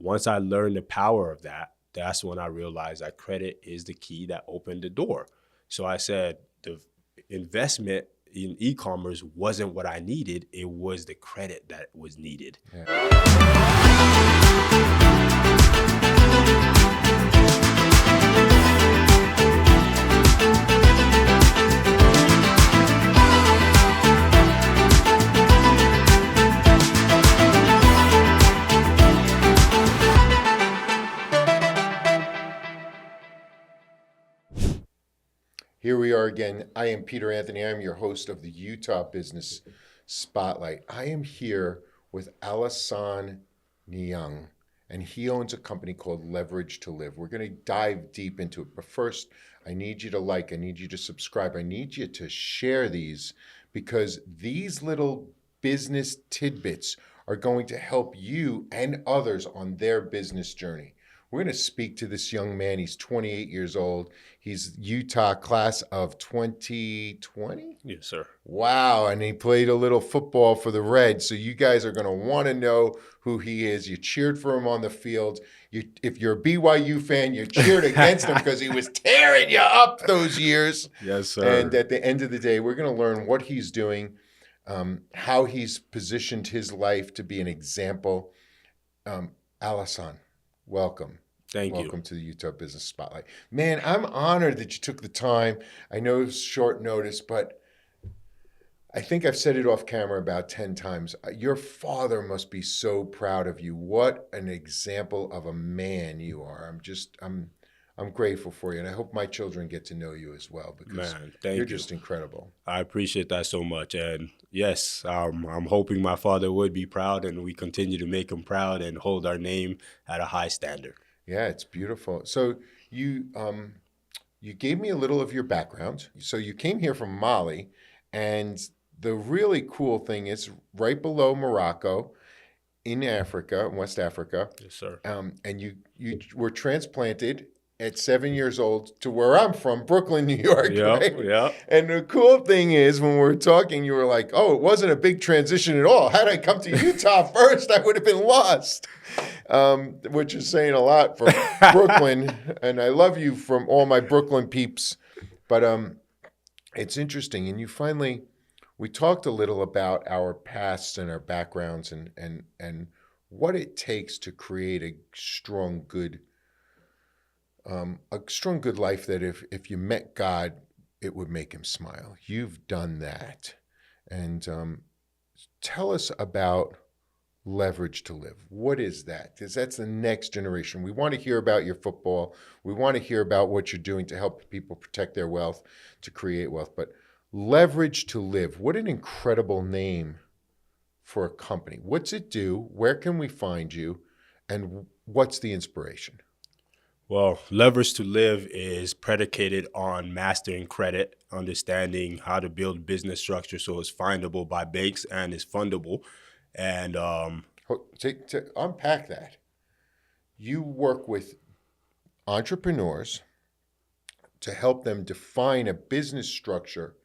once I learned the power of that, that's when I realized that credit is the key that opened the door. So I said the investment in e-commerce wasn't what I needed. It was the credit that was needed. Here we are again. I am Peter Anthony. I am your host of the Utah Business Spotlight. I am here with Alassane Niang, and he owns a company called Leverage to Live. We're going to dive deep into it. But first, I need you to like, I need you to subscribe, I need you to share these, because these little business tidbits are going to help you and others on their business journey. We're going to speak to this young man. He's 28 years old. He's Utah class of 2020? Yes, sir. Wow. And he played a little football for the Reds. So you guys are going to want to know who he is. You cheered for him on the field. If you're a BYU fan, you cheered against him because he was tearing you up those years. Yes, sir. And at the end of the day, we're going to learn what he's doing, how he's positioned his life to be an example. Alassane, welcome. Thank you. Welcome to the Utah Business Spotlight. Man, I'm honored that you took the time. I know it's short notice, but I think I've said it off camera about 10 times. Your father must be so proud of you. What an example of a man you are. I'm grateful for you, and I hope my children get to know you as well, because you're just incredible. I appreciate that so much. And yes, I'm hoping my father would be proud, and we continue to make him proud and hold our name at a high standard. Yeah, it's beautiful. So you gave me a little of your background. So you came here from Mali, and the really cool thing is right below Morocco, in Africa, in West Africa. Yes, sir. And you were transplanted at 7 years old to where I'm from, Brooklyn, New York. Yep, right? yep. And the cool thing is, when we were talking, you were like, oh, it wasn't a big transition at all. Had I come to Utah first, I would have been lost, which is saying a lot for Brooklyn. And I love you from all my Brooklyn peeps. But it's interesting. And we talked a little about our pasts and our backgrounds and what it takes to create a strong, good life, that if you met God, it would make him smile. You've done that. And tell us about Leverage to Live. What is that? Because that's the next generation. We want to hear about your football. We want to hear about what you're doing to help people protect their wealth, to create wealth. But Leverage to Live, what an incredible name for a company. What's it do? Where can we find you? And what's the inspiration? Well, Leverage to Live is predicated on mastering credit, understanding how to build business structure so it's findable by banks and is fundable. And to unpack that, you work with entrepreneurs to help them define a business structure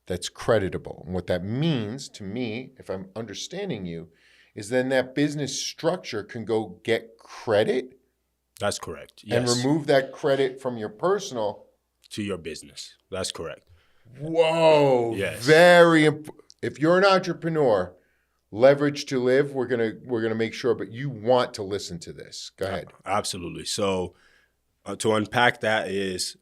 that's creditable. And what that means to me, if I'm understanding you, is then that business structure can go get credit. That's correct. Yes. And remove that credit from your personal to your business. That's correct. Whoa. Yes. If you're an entrepreneur, Leverage to Live, we're gonna make sure, but you want to listen to this. Go ahead. Absolutely. So to unpack that is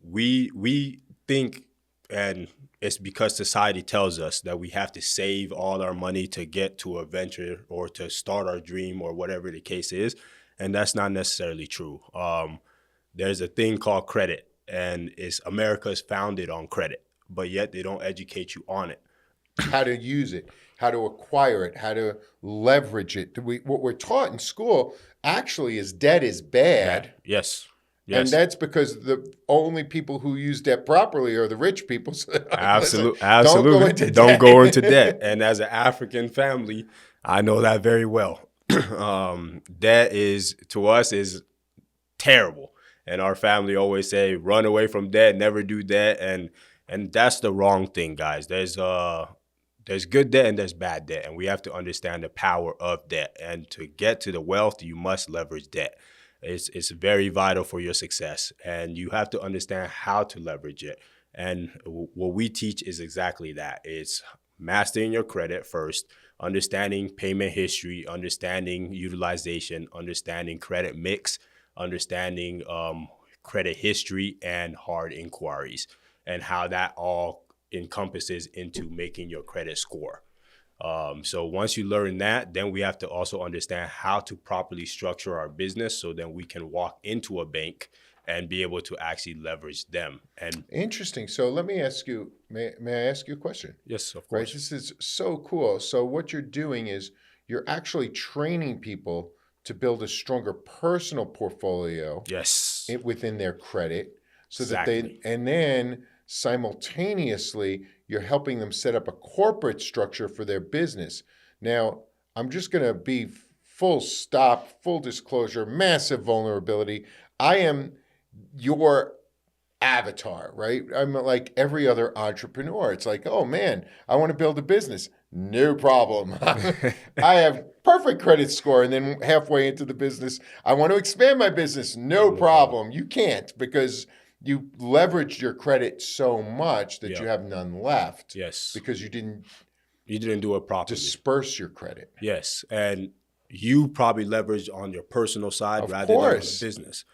we think, and it's because society tells us that we have to save all our money to get to a venture or to start our dream or whatever the case is. And that's not necessarily true. There's a thing called credit, and America is founded on credit, but yet they don't educate you on it. How to use it, how to acquire it, how to leverage it. What we're taught in school actually is debt is bad. Yes. And that's because the only people who use debt properly are the rich people. So Absolutely. Don't go into debt. And as an African family, I know that very well. Debt to us is terrible. And our family always say, run away from debt, never do debt. And that's the wrong thing, guys. there's good debt and there's bad debt, and we have to understand the power of debt. And to get to the wealth, you must leverage debt. It's very vital for your success, and you have to understand how to leverage it. And what we teach is exactly that. It's mastering your credit first, understanding payment history, understanding utilization, understanding credit mix, understanding credit history and hard inquiries, and how that all encompasses into making your credit score. So once you learn that, then we have to also understand how to properly structure our business so then we can walk into a bank and be able to actually leverage them. And Interesting. So let me ask you, may I ask you a question? yes, of Right. course. This is so cool. So what you're doing is you're actually training people to build a stronger personal portfolio Yes, within their credit so that exactly. and then simultaneously you're helping them set up a corporate structure for their business. Now, I'm just going to be full stop, full disclosure, massive vulnerability. I am your avatar, right? I'm like every other entrepreneur. It's like, oh man, I want to build a business. No problem. I have perfect credit score. And then halfway into the business, I want to expand my business. No No problem. problem. You can't because you leveraged your credit so much that you Yeah. have none left Yes. because you didn't You didn't do it properly. disperse your credit. Yes. And you probably leverage on your personal side Of rather than on the course. business.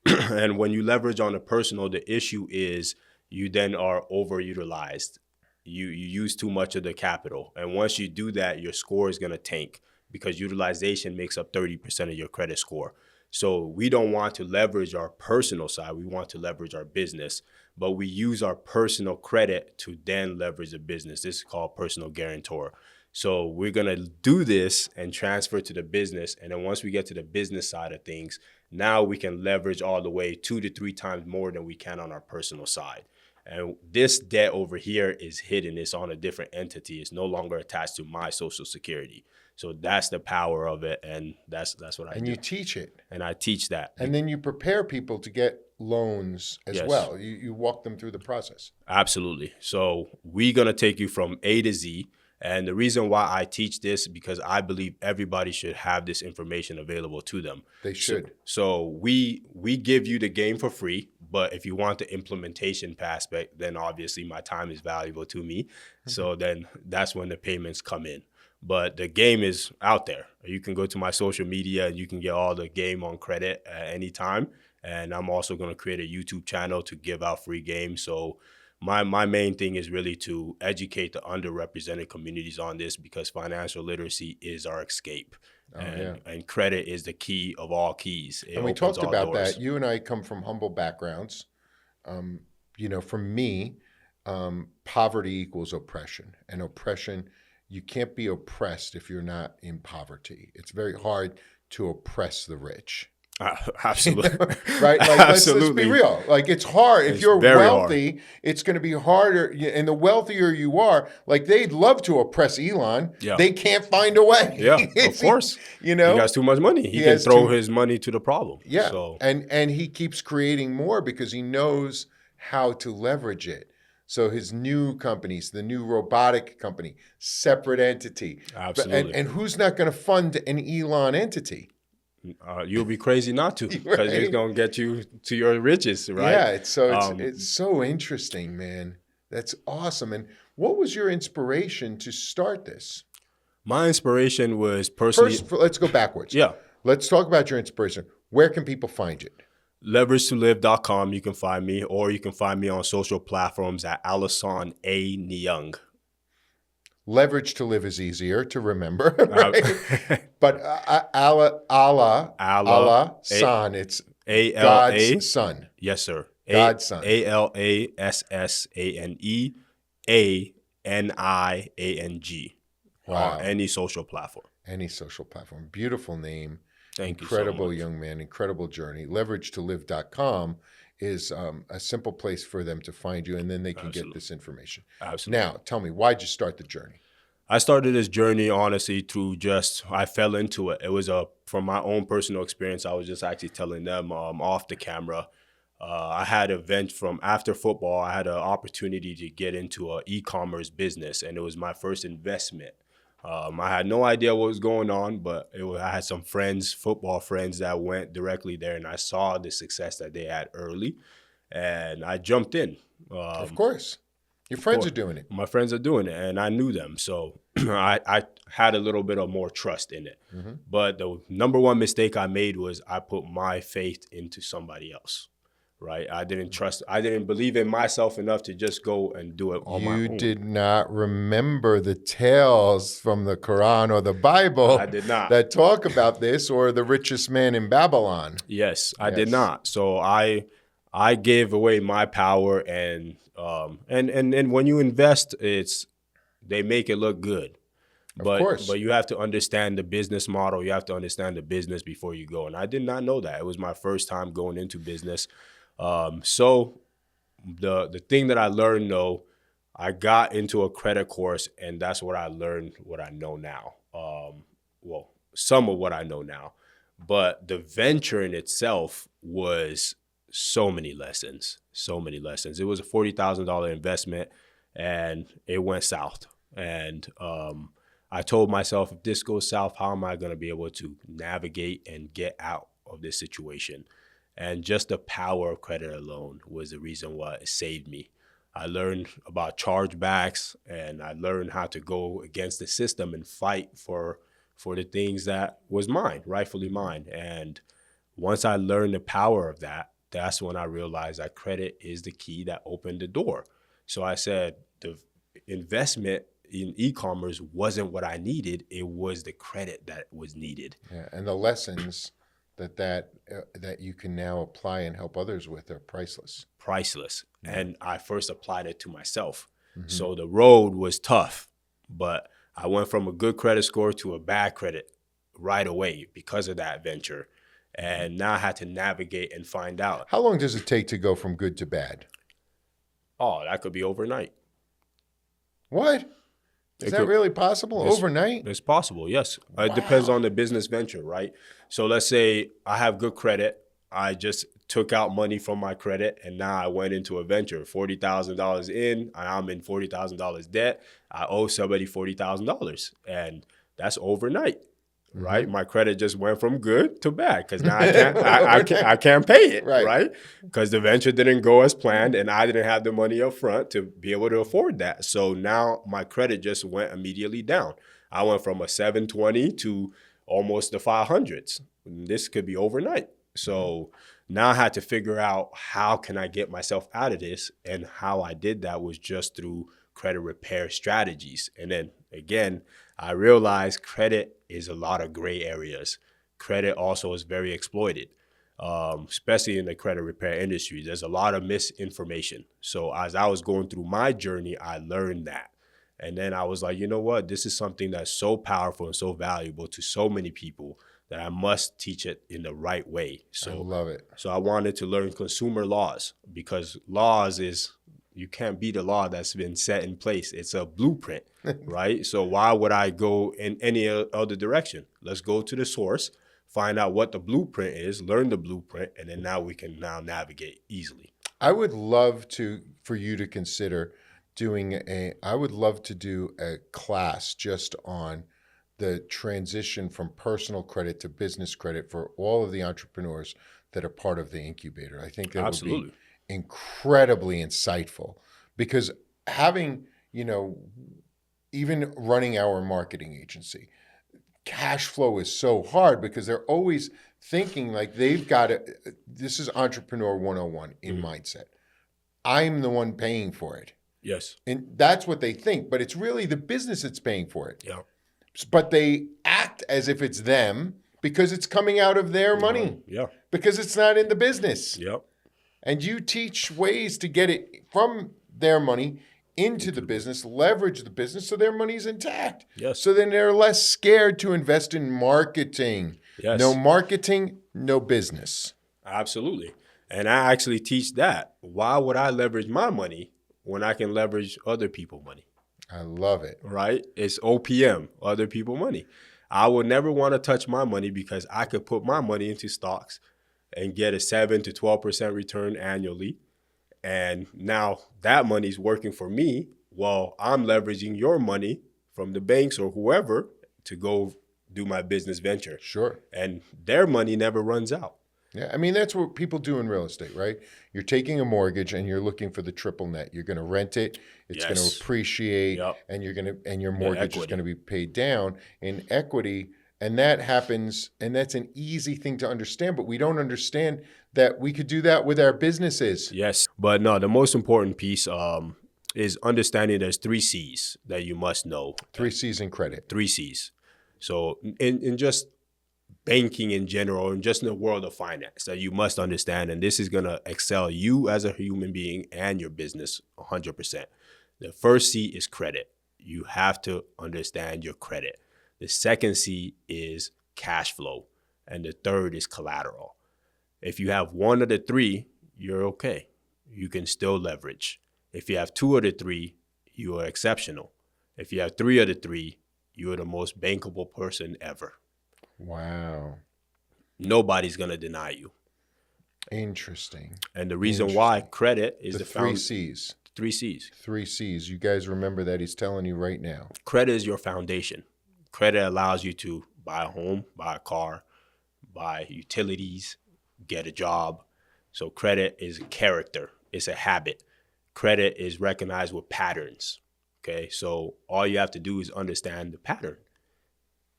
And when you leverage on the personal, the issue is you then are overutilized. You use too much of the capital. And once you do that, your score is going to tank because utilization makes up 30% of your credit score. So we don't want to leverage our personal side. We want to leverage our business, but we use our personal credit to then leverage the business. This is called personal guarantor. So we're going to do this and transfer to the business. And then once we get to the business side of things, now we can leverage all the way 2 to 3 times more than we can on our personal side. And this debt over here is hidden. It's on a different entity. It's no longer attached to my social security. So that's the power of it. And that's what I And do. you teach it. And I teach that. And then you prepare people to get loans as Yes. well. You walk them through the process. Absolutely. So we're going to take you from A to Z. And the reason why I teach this, because I believe everybody should have this information available to them. They should. So we give you the game for free, but if you want the implementation aspect, then obviously my time is valuable to me. So then that's when the payments come in. But the game is out there. You can go to my social media and you can get all the game on credit at any time. And I'm also going to create a YouTube channel to give out free games. So my main thing is really to educate the underrepresented communities on this because financial literacy is our escape. And credit is the key of all keys. It And we opens talked all about doors. that. You and I come from humble backgrounds. For me, poverty equals oppression. And oppression, you can't be oppressed if you're not in poverty. It's very hard to oppress the rich. Absolutely. Right? Like, let's be real. Like, it's hard. If you're wealthy, it's going to be harder. And the wealthier you are, like, they'd love to oppress Elon. Yeah. They can't find a way. Yeah, of course. He has too much money. He can throw his money to the problem. Yeah. So. And he keeps creating more because he knows how to leverage it. So his new companies, the new robotic company, separate entity. Absolutely. And who's not going to fund an Elon entity? You'll be crazy not to, because he's gonna get you to your riches, right? Yeah, it's so interesting, man. That's awesome. And what was your inspiration to start this? My inspiration was personally. First, let's go backwards. Yeah. Let's talk about your inspiration. Where can people find it? LeverageToLive.com. You can find me, or you can find me on social platforms at Alassane Niang. Leverage to live is easier to remember, right? But Alassane, it's A-L-A. God's son. Yes, sir. God's son. ALASSANE ANIANG. Wow. Any social platform. Any social platform. Beautiful name. Thank you so Incredible much. young man. Incredible journey. LeverageToLive.com is a simple place for them to find you, and then they can get this information. Absolutely. Now, tell me, why'd you start the journey? I started this journey, honestly, through I fell into it. It was from my own personal experience. I was just actually telling them off the camera. I had an event from after football. I had an opportunity to get into an e-commerce business, and it was my first investment. I had no idea what was going on, but I had some friends, football friends, that went directly there, and I saw the success that they had early, and I jumped in. Of course. Your Of friends course, are doing it. my friends are doing it, and I knew them, so I had a little bit of more trust in it. But the number one mistake I made was I put my faith into somebody else. Right? I didn't believe in myself enough to just go and do it on my You own. did not remember the tales from the Quran or the Bible I did not. that talk about this, or the richest man in Babylon. Yes, I did Yes. not. So I gave away my power, and when you invest, they make it look good. Of course. But you have to understand the business model. You have to understand the business before you go. And I did not know that. It was my first time going into business. So the thing that I learned, though, I got into a credit course, and that's what I learned, what I know now. Well, some of what I know now. But the venture in itself was so many lessons, so many lessons. It was a $40,000 investment, and it went south. And I told myself, if this goes south, how am I going to be able to navigate and get out of this situation? And just the power of credit alone was the reason why it saved me. I learned about chargebacks, and I learned how to go against the system and fight for the things that was mine, rightfully mine. And once I learned the power of that, that's when I realized that credit is the key that opened the door. So I said the investment in e-commerce wasn't what I needed. It was the credit that was needed. Yeah, and the lessons that you can now apply and help others with are priceless. Priceless. Yeah. And I first applied it to myself. So the road was tough, but I went from a good credit score to a bad credit right away because of that venture. And now I had to navigate and find out. How long does it take to go from good to bad? Oh, that could be overnight. What? Is that really possible? Overnight? It's possible, yes. It depends on the business venture, right? So let's say I have good credit. I just took out money from my credit, and now I went into a venture, $40,000 in, and I'm in $40,000 debt. I owe somebody $40,000, and that's overnight, right? My credit just went from good to bad because now I can't pay it, right? Because the venture didn't go as planned, and I didn't have the money up front to be able to afford that. So now my credit just went immediately down. I went from a 720 to almost the 500s. This could be overnight. So now I had to figure out how can I get myself out of this, and how I did that was just through credit repair strategies. And then again, I realized credit is a lot of gray areas. Credit also is very exploited, especially in the credit repair industry. There's a lot of misinformation. So as I was going through my journey, I learned that. And then I was like, you know what? This is something that's so powerful and so valuable to so many people that I must teach it in the right way. So I love it. So I wanted to learn consumer laws, because laws is, you can't beat a law that's been set in place. It's a blueprint, right? So why would I go in any other direction? Let's go to the source, find out what the blueprint is, learn the blueprint, and then now we can now navigate easily. I would love for you to consider I would love to do a class just on the transition from personal credit to business credit for all of the entrepreneurs that are part of the incubator. I think that would be incredibly insightful, because having, even running our marketing agency, cash flow is so hard because they're always thinking like they've got to, this is entrepreneur 101 in mindset. I'm the one paying for it. Yes. And that's what they think, but it's really the business that's paying for it. Yeah. But they act as if it's them because it's coming out of their money. Yeah. Because it's not in the business. Yep. And you teach ways to get it from their money into the business, leverage the business so their money's intact. Yes. So then they're less scared to invest in marketing. Yes. No marketing, no business. Absolutely. And I actually teach that. Why would I leverage my money when I can leverage other people's money? I love it. Right? It's OPM, other people's money. I would never want to touch my money because I could put my money into stocks, and get a 7 to 12% return annually. And now that money's working for me while I'm leveraging your money from the banks or whoever to go do my business venture. Sure. And their money never runs out. Yeah, I mean, that's what people do in real estate, right? You're taking a mortgage and you're looking for the triple net. You're going to rent it, it's going to appreciate, and your mortgage is going to be paid down in equity. And that happens, and that's an easy thing to understand, but we don't understand that we could do that with our businesses. Yes, but no, the most important piece is understanding there's 3 C's that you must know. 3 C's in credit. 3 C's. So in just banking in general and just in the world of finance that you must understand, and this is going to excel you as a human being and your business 100%. The first C is credit. You have to understand your credit. The second C is cash flow, and the third is collateral. If you have one of the 3, you're okay. You can still leverage. If you have 2 of the 3, you are exceptional. If you have 3 of the 3, you are the most bankable person ever. Wow. Nobody's going to deny you. Interesting. And the reason why credit is the 3 C's. 3 C's. 3 C's. You guys remember that he's telling you right now. Credit is your foundation. Credit allows you to buy a home, buy a car, buy utilities, get a job. So credit is a character. It's a habit. Credit is recognized with patterns. Okay, so all you have to do is understand the pattern.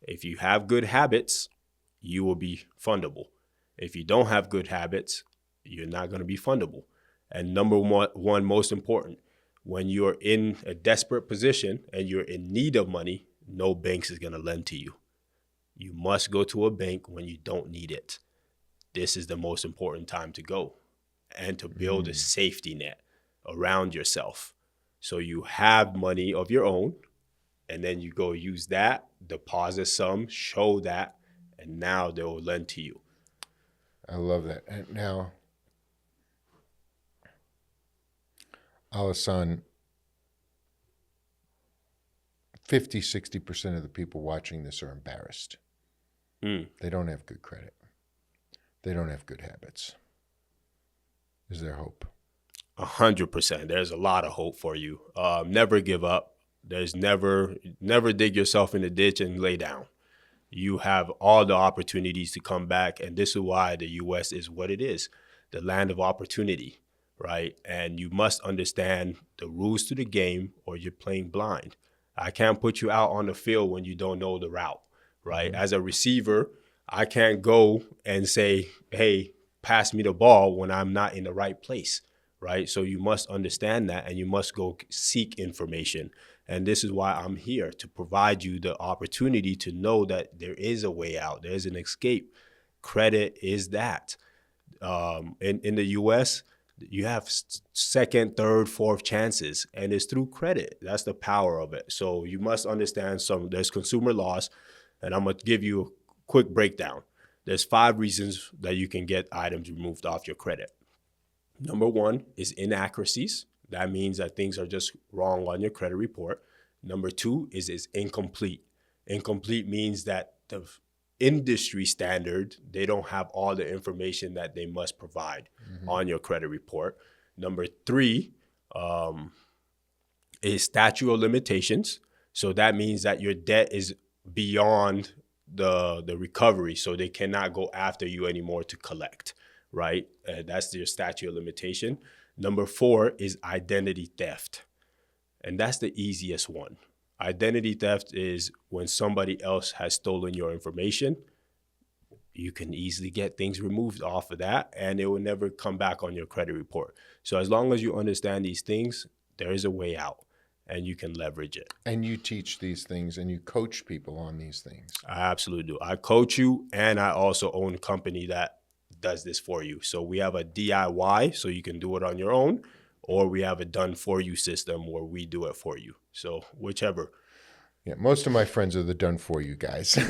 If you have good habits, you will be fundable. If you don't have good habits, you're not going to be fundable. And number one, most important, when you're in a desperate position and you're in need of money, no banks is going to lend to you. You must go to a bank when you don't need it. This is the most important time to go and to build a safety net around yourself. So you have money of your own, and then you go use that, deposit some, show that, and now they will lend to you. I love that. And now, Alassane, 50-60% of the people watching this are embarrassed. They don't have good credit. They don't have good habits. Is there hope? 100%. There's a lot of hope for you. Never give up. There's never dig yourself in the ditch and lay down. You have all the opportunities to come back, and this is why the U.S. is what it is, the land of opportunity, right? And you must understand the rules to the game, or you're playing blind. I can't put you out on the field when you don't know the route, right? As a receiver, I can't go and say, hey, pass me the ball when I'm not in the right place, right? So you must understand that, and you must go seek information. And this is why I'm here, to provide you the opportunity to know that there is a way out. There's an escape. Credit is that. In the U.S., you have second, third, fourth chances, and it's through credit. That's the power of it. So you must understand there's consumer laws, and I'm going to give you a quick breakdown. There's 5 reasons that you can get items removed off your credit. Number 1 is inaccuracies. That means that things are just wrong on your credit report. Number 2 is it's incomplete. Incomplete means that the industry standard, they don't have all the information that they must provide on your credit report. Number 3 is statute of limitations. So that means that your debt is beyond the recovery, so they cannot go after you anymore to collect, right? That's your statute of limitation. Number 4 is identity theft. And that's the easiest one. Identity theft is when somebody else has stolen your information. You can easily get things removed off of that, and it will never come back on your credit report. So as long as you understand these things, there is a way out, and you can leverage it. And you teach these things, and you coach people on these things. I absolutely do. I coach you, and I also own a company that does this for you. So we have a DIY, so you can do it on your own, or we have a done for you system where we do it for you. So whichever. Yeah, most of my friends are the done for you guys. And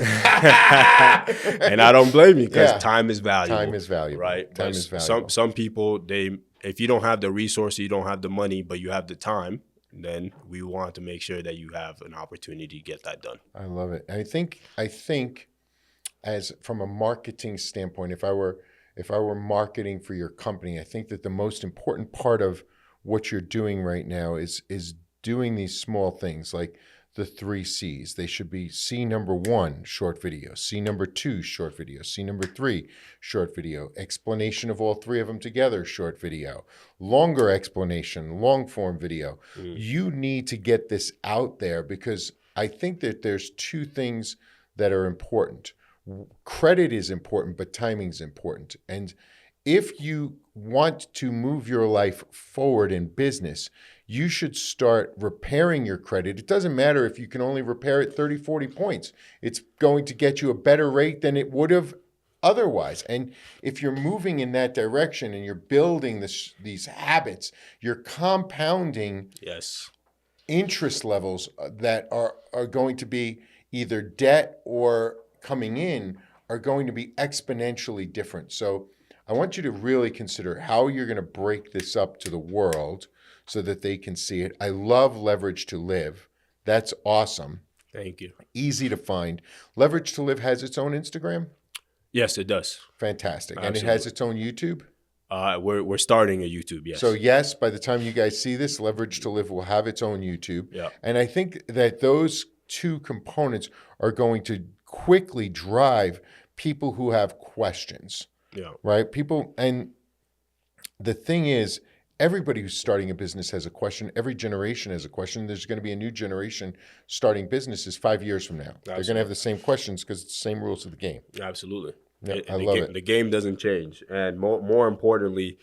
I don't blame you, because time is valuable. Time is valuable. Right? Time is valuable. Some people, if you don't have the resource, you don't have the money, but you have the time, then we want to make sure that you have an opportunity to get that done. I love it. I think as from a marketing standpoint, if I were if I were marketing for your company, I think that the most important part of what you're doing right now is doing these small things like the 3 C's. They should be C number 1, short video, C number 2, short video, C number 3, short video, explanation of all 3 of them together, short video, longer explanation, long form video. You need to get this out there because I think that there's 2 things that are important. Credit is important, but timing is important. And if you want to move your life forward in business, you should start repairing your credit. It doesn't matter if you can only repair it 30, 40 points. It's going to get you a better rate than it would have otherwise. And if you're moving in that direction and you're building these habits, you're compounding interest levels that are going to be either debt or coming in are going to be exponentially different. So I want you to really consider how you're going to break this up to the world so that they can see it. I love Leverage to Live. That's awesome. Thank you. Easy to find. Leverage to Live has its own Instagram? Yes, it does. Fantastic. Absolutely. And it has its own YouTube? We're starting a YouTube, yes. So yes, by the time you guys see this, Leverage to Live will have its own YouTube. Yeah. And I think that those 2 components are going to quickly drive people who have questions. Yeah. Right? People, and the thing is, everybody who's starting a business has a question. Every generation has a question. There's going to be a new generation starting businesses 5 years from now. Absolutely. They're going to have the same questions because it's the same rules of the game. Absolutely. Yeah, I love it. The game doesn't change. And more importantly,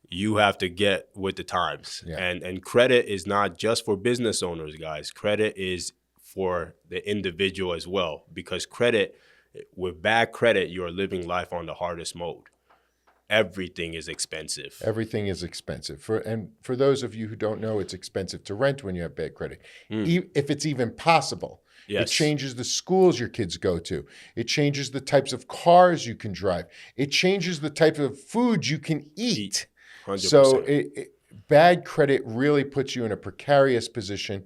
you have to get with the times. Yeah. And credit is not just for business owners, guys. Credit is for the individual as well. Because with bad credit, you're living life on the hardest mode. Everything is expensive. Everything is expensive. For those of you who don't know, it's expensive to rent when you have bad credit. If it's even possible. Yes. It changes the schools your kids go to. It changes the types of cars you can drive. It changes the type of food you can eat. 100%. So bad credit really puts you in a precarious position.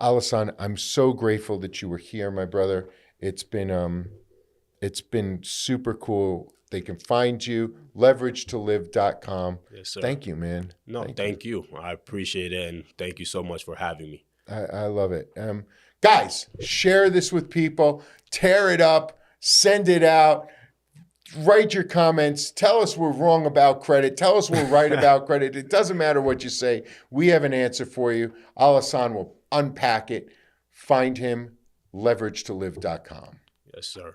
Alassane, I'm so grateful that you were here, my brother. It's been super cool. They can find you, leverage2live.com. Yes, sir. Thank you, man. No, thank you. I appreciate it, and thank you so much for having me. I love it. Guys, share this with people. Tear it up. Send it out. Write your comments. Tell us we're wrong about credit. Tell us we're right about credit. It doesn't matter what you say. We have an answer for you. Alassane will unpack it. Find him, leverage2live.com. Yes, sir.